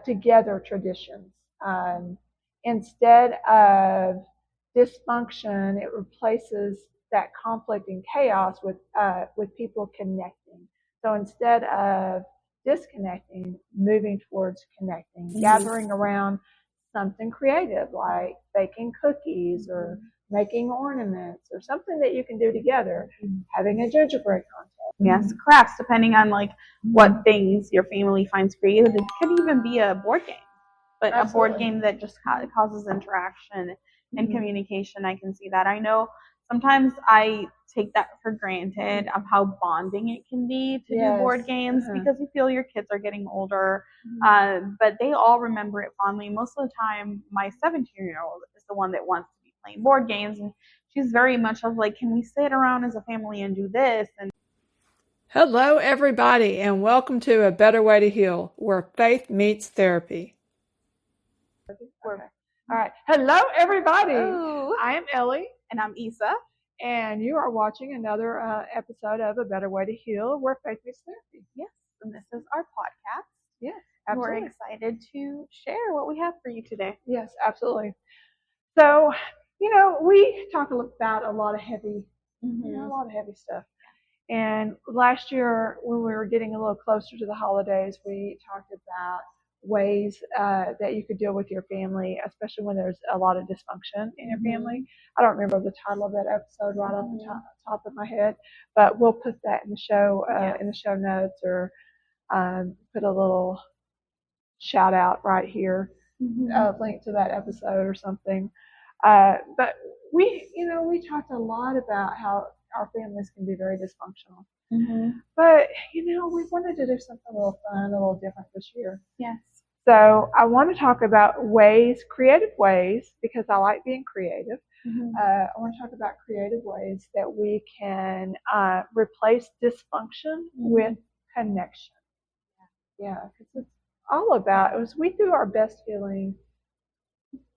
together traditions. Instead of dysfunction, it replaces that conflict and chaos with people connecting. So instead of disconnecting, moving towards connecting, gathering around something creative like baking cookies or making ornaments or something that you can do together, having a gingerbread contest. Yes, crafts, depending on like what things your family finds creative. It could even be a board game, but a board game that just causes interaction and communication. I can see that. I know sometimes I take that for granted of how bonding it can be to do board games because you feel your kids are getting older, but they all remember it fondly. Most of the time, my 17-year-old is the one that wants to be playing board games, and she's very much of like, can we sit around as a family and do this? And hello, everybody, and welcome to A Better Way to Heal, where faith meets therapy. All right. Hello, everybody. Hello. I am Elly. And I'm Isa. And you are watching another episode of A Better Way to Heal, where faith meets therapy. Yes. And this is our podcast. Yes, absolutely. We're excited to share what we have for you today. Yes, absolutely. So, we talk about a lot of heavy, a lot of heavy stuff. And last year, when we were getting a little closer to the holidays, we talked about ways that you could deal with your family, especially when there's a lot of dysfunction in your family. I don't remember the title of that episode right off the top of my head, but we'll put that in the show notes, or put a little shout out right here, link to that episode or something. But we talked a lot about how our families can be very dysfunctional. But, we wanted to do something a little fun, a little different this year. Yes. So I want to talk about creative ways, because I like being creative. I want to talk about creative ways that we can replace dysfunction with connection. Yeah, because it's all about, we do our best healing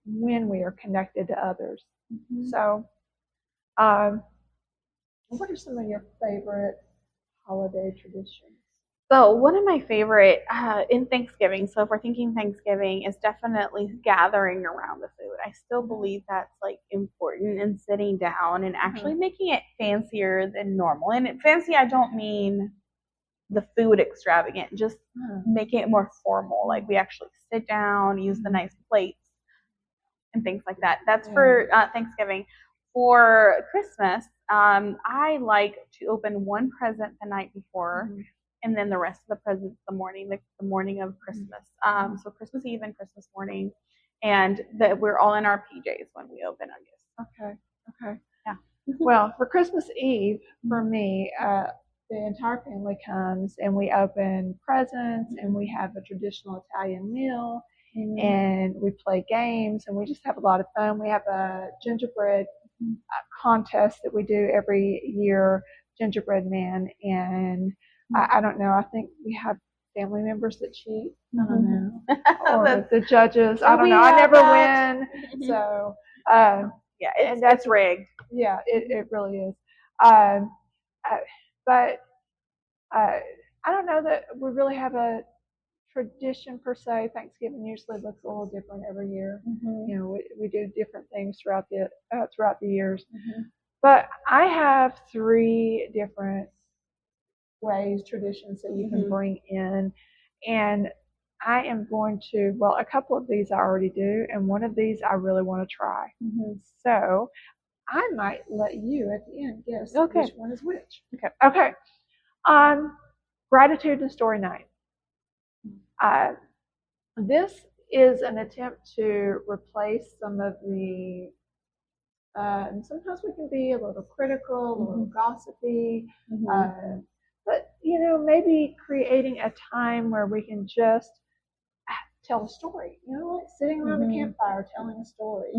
when we are connected to others. So, what are some of your favorite holiday traditions? So one of my favorite in Thanksgiving, so if we're thinking Thanksgiving, is definitely gathering around the food. I still believe that's like important, and sitting down and actually making it fancier than normal. And fancy, I don't mean the food extravagant, just making it more formal. Like we actually sit down, use the nice plates and things like that. That's for Thanksgiving. For Christmas, I like to open one present the night before, and then the rest of the presents the morning of Christmas. So Christmas Eve and Christmas morning, and that we're all in our PJs when we open our gifts. Okay. Yeah. Well, for Christmas Eve, for me, the entire family comes and we open presents, and we have a traditional Italian meal, and we play games, and we just have a lot of fun. We have a gingerbread contest that we do every year, Gingerbread Man, and I don't know, I think we have family members that cheat. I don't know. Or the judges. I don't know. I never win. So, and that's rigged. Yeah, it really is. But I don't know that we really have a tradition per se. Thanksgiving usually looks a little different every year. We do different things throughout the years. But I have 3 different ways, traditions that you can bring in, and I am going to, a couple of these I already do, and one of these I really want to try. So I might let you at the end guess which one is which. Okay. Gratitude and story night. This is an attempt to replace some of the, and sometimes we can be a little critical, a little gossipy, but maybe creating a time where we can just tell a story, like sitting around the campfire telling a story,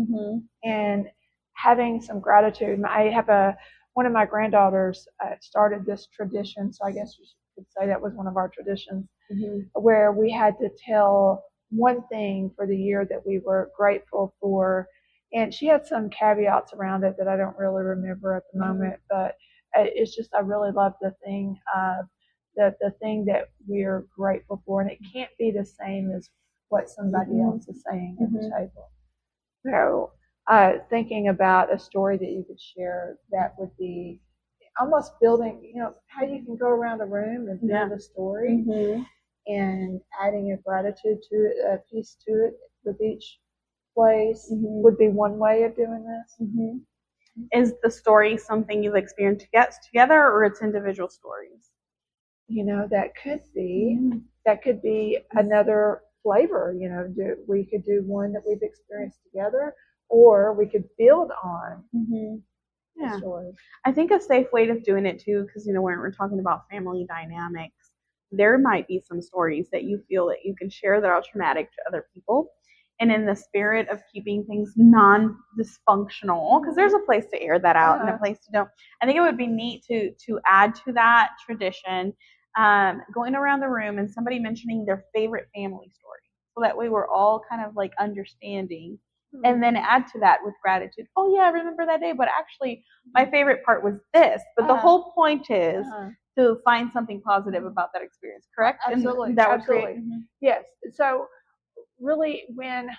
and having some gratitude. I have one of my granddaughters started this tradition, so I guess you could say that was one of our traditions, where we had to tell one thing for the year that we were grateful for, and she had some caveats around it that I don't really remember at the moment, but it's just, I really love the thing that we're grateful for, and it can't be the same as what somebody else is saying at the table. So thinking about a story that you could share that would be almost building, how you can go around a room and build a story and adding a gratitude to it, a piece to it with each place would be one way of doing this. Is the story something you've experienced together, or it's individual stories? That could be another flavor. We could do one that we've experienced together, or we could build on the story. I think a safe way of doing it too, because when we're talking about family dynamics, there might be some stories that you feel that you can share that are traumatic to other people. And in the spirit of keeping things non-dysfunctional, because there's a place to air that out and a place to don't. I think it would be neat to add to that tradition, going around the room and somebody mentioning their favorite family story. So that way we're all kind of like understanding. And then add to that with gratitude. Oh yeah, I remember that day, but actually my favorite part was this. But the whole point is to find something positive about that experience, correct? Absolutely. And that would Absolutely. create. Yes. So really when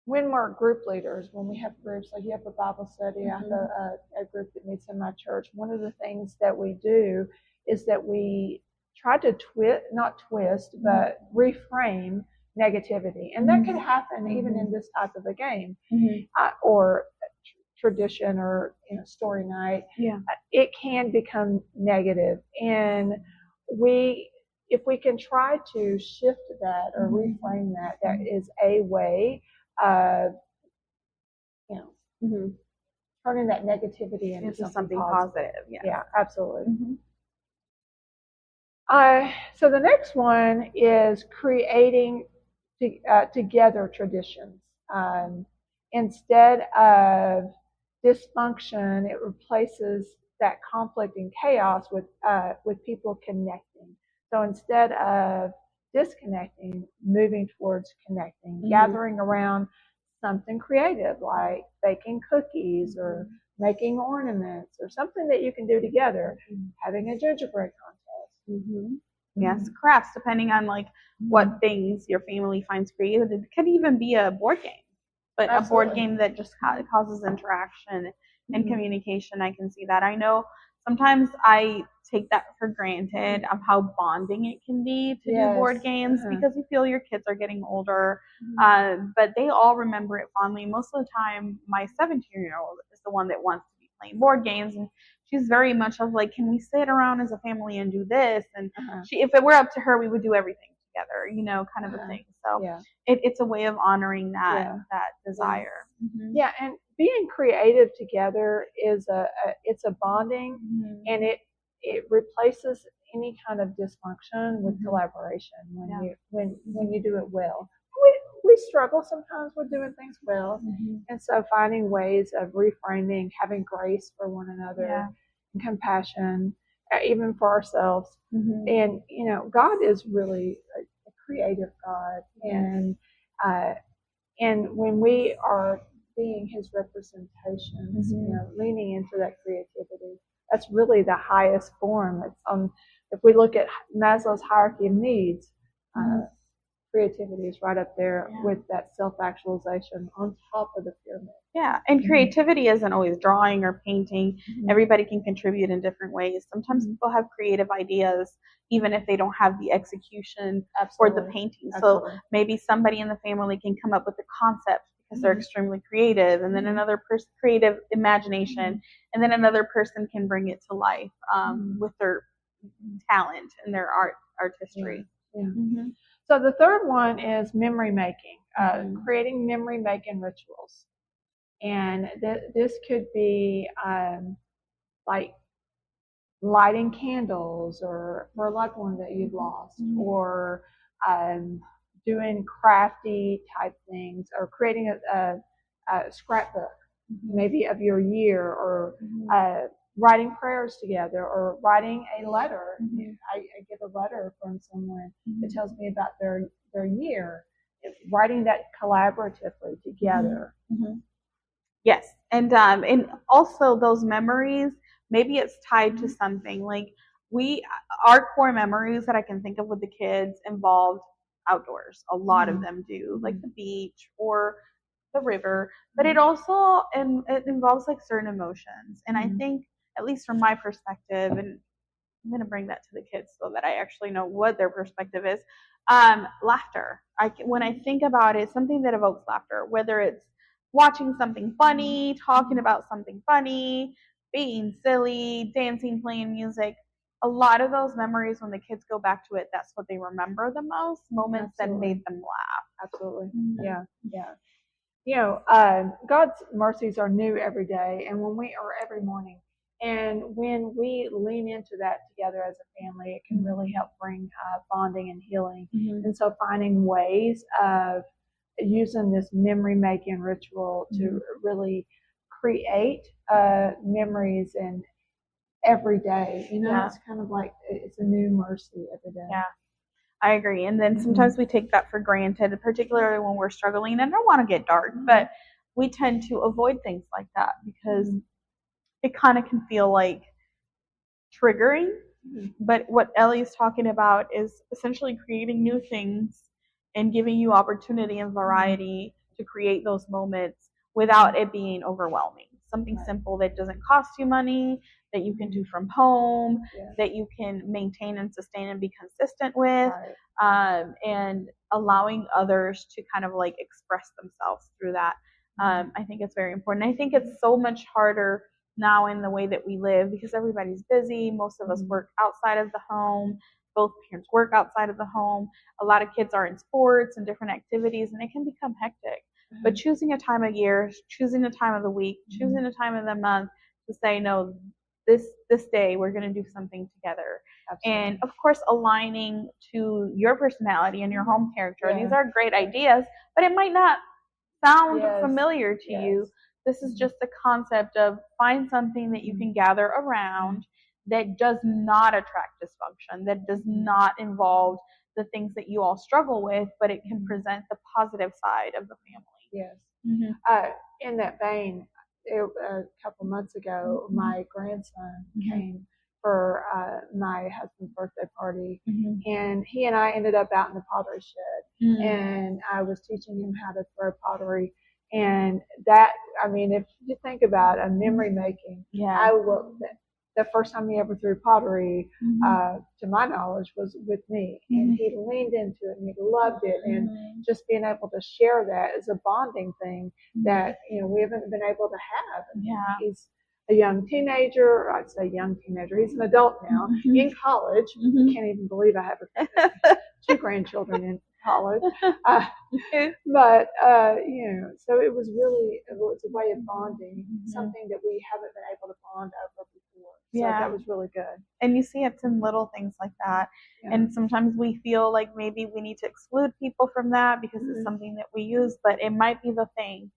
we're group leaders, when we have groups, like you have a Bible study, I have a group that meets in my church, one of the things that we do is that we try to not twist, but reframe negativity. And that could happen even in this type of a game or tradition or story night. It can become negative. And if we can try to shift that or reframe that, that is a way of turning that negativity into something positive. Yeah, absolutely. So the next one is creating together traditions. Instead of dysfunction, it replaces that conflict and chaos with people connecting. So instead of disconnecting, moving towards connecting, gathering around something creative like baking cookies or making ornaments or something that you can do together, having a gingerbread contest. Yes, crafts, depending on like what things your family finds creative. It could even be a board game, but a board game that just causes interaction and communication. I can see that. I know sometimes I take that for granted of how bonding it can be to do board games because you feel your kids are getting older, but they all remember it fondly. Most of the time, my 17-year-old is the one that wants to be playing board games, and she's very much of like, can we sit around as a family and do this? And if it were up to her, we would do everything together, kind of a thing. So it's a way of honoring that desire. Yeah, and being creative together is it's a bonding, and it replaces any kind of dysfunction with collaboration when you do it well. We struggle sometimes with doing things well, and so finding ways of reframing, having grace for one another, and compassion, even for ourselves. And God is really a creative God, and when we are being His representations, leaning into that creativity, that's really the highest form. It's if we look at Maslow's hierarchy of needs, creativity is right up there with that self-actualization on top of the pyramid. Yeah, and creativity isn't always drawing or painting. Everybody can contribute in different ways. Sometimes people have creative ideas, even if they don't have the execution or the painting. So maybe somebody in the family can come up with the concept because they're extremely creative, and then another person creative imagination, and then another person can bring it to life with their talent and their artistry. So the third one is memory making, creating memory making rituals. And this could be like lighting candles or for a loved one that you've lost, or doing crafty type things, or creating a scrapbook maybe of your year, or writing prayers together, or writing a letter. I get a letter from someone that tells me about their year. Writing that collaboratively together. Yes, and also those memories, maybe it's tied to something. Like our core memories that I can think of with the kids involved outdoors. A lot of them do, like the beach or the river, but it also it involves like certain emotions. And I think, at least from my perspective, and I'm going to bring that to the kids so that I actually know what their perspective is. Laughter. When I think about it, something that evokes laughter, whether it's watching something funny, talking about something funny, being silly, dancing, playing music. A lot of those memories, when the kids go back to it, that's what they remember the most, moments that made them laugh. Absolutely. Yeah. God's mercies are new every day, and every morning. And when we lean into that together as a family, it can really help bring bonding and healing. And so finding ways of using this memory making ritual to really create memories and every day. It's kind of like it's a new mercy every day. Yeah. I agree. And then sometimes we take that for granted, particularly when we're struggling. And I don't want to get dark, but we tend to avoid things like that because it kind of can feel like triggering. But what Elly is talking about is essentially creating new things and giving you opportunity and variety to create those moments without it being overwhelming. Something simple that doesn't cost you money, that you can do from home, that you can maintain and sustain and be consistent with, and allowing others to kind of like express themselves through that. I think it's very important. I think it's so much harder now in the way that we live because everybody's busy. Most of us work outside of the home. Both parents work outside of the home. A lot of kids are in sports and different activities, and it can become hectic. But choosing a time of year, choosing a time of the week, choosing a time of the month to say, no, this day we're going to do something together. Absolutely. And of course, aligning to your personality and your home character. These are great ideas, but it might not sound familiar to you. This is just the concept of find something that you can gather around that does not attract dysfunction, that does not involve the things that you all struggle with, but it can present the positive side of the family. Yes. In that vein, a couple months ago, my grandson came for my husband's birthday party, and he and I ended up out in the pottery shed, and I was teaching him how to throw pottery. And that, I mean, if you think about a memory making, the first time he ever threw pottery, to my knowledge, was with me. And he leaned into it and he loved it. And just being able to share that is a bonding thing that, we haven't been able to have. He's a young teenager. I'd say young teenager. He's an adult now in college. I can't even believe I have two grandchildren in college. But so it was a way of bonding, something that we haven't been able to bond over before. So that was really good. And you see it's in little things like that. And sometimes we feel like maybe we need to exclude people from that because it's something that we use, but it might be the thing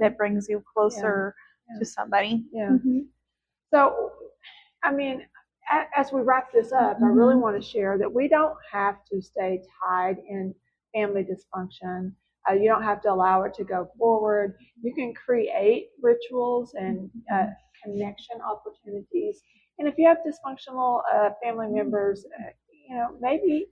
that brings you closer to somebody. So, I mean, as we wrap this up, I really want to share that we don't have to stay tied in family dysfunction. You don't have to allow it to go forward. You can create rituals and connection opportunities. And if you have dysfunctional family members, maybe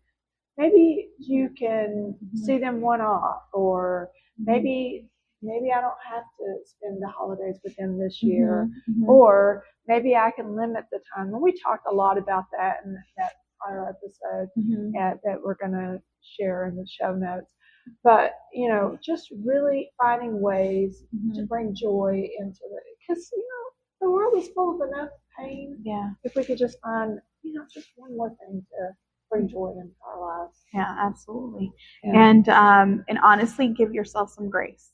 you can see them one off, or maybe I don't have to spend the holidays with them this year, or maybe I can limit the time. And we talked a lot about that in that prior episode that we're going to share in the show notes. But, just really finding ways to bring joy into it. Because, the world is full of enough pain. If we could just find, just one more thing to bring joy into our lives. Yeah, absolutely. And honestly, give yourself some grace.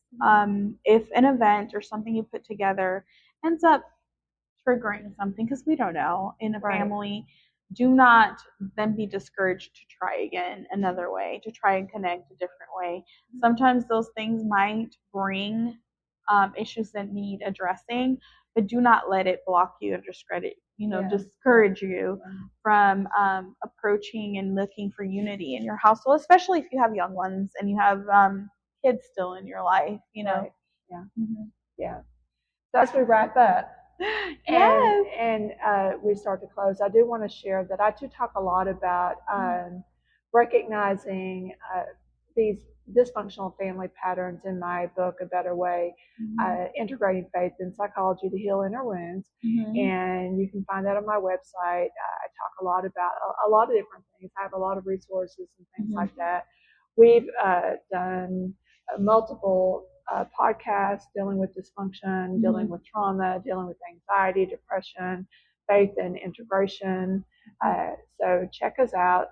If an event or something you put together ends up triggering something, because we don't know, in a family, do not then be discouraged to try again another way, to try and connect a different way. Sometimes those things might bring issues that need addressing, but do not let it block you or discourage you from approaching and looking for unity in your household, especially if you have young ones and you have kids still in your life, So as we wrap up, Yes. And we start to close, I do want to share that I do talk a lot about recognizing these dysfunctional family patterns in my book, A Better Way, Integrating Faith and Psychology to Heal Inner Wounds. And you can find that on my website. I talk a lot about a lot of different things. I have a lot of resources and things like that. We've done multiple podcasts dealing with dysfunction, dealing with trauma, dealing with anxiety, depression, faith and integration. So check us out,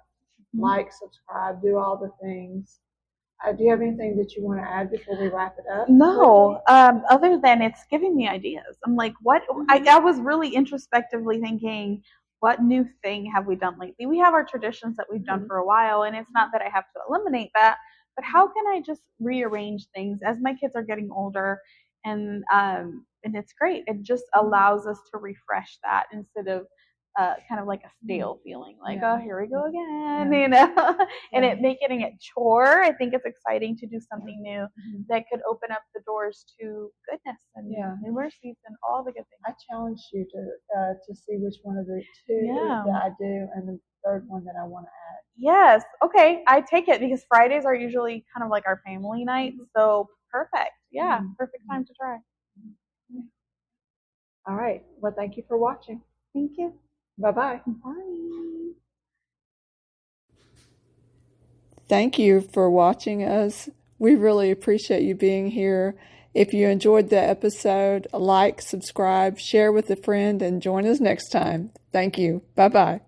like, subscribe, do all the things. Do you have anything that you want to add before we wrap it up? No, other than it's giving me ideas. I'm like, what? I was really introspectively thinking, what new thing have we done lately? We have our traditions that we've done for a while, and it's not that I have to eliminate that, but how can I just rearrange things as my kids are getting older? And it's great. It just allows us to refresh that instead of kind of like a stale feeling, like, oh, here we go again, you know. And it making it chore. I think it's exciting to do something new that could open up the doors to goodness and new mercies and all the good things. I challenge you to see which one of the two that I do and the third one that I want to add. Yes. Okay. I take it because Fridays are usually kind of like our family night. So perfect. Yeah. Perfect time to try. All right. Well, thank you for watching. Thank you. Bye-bye. Bye. Thank you for watching us. We really appreciate you being here. If you enjoyed the episode, like, subscribe, share with a friend, and join us next time. Thank you. Bye-bye.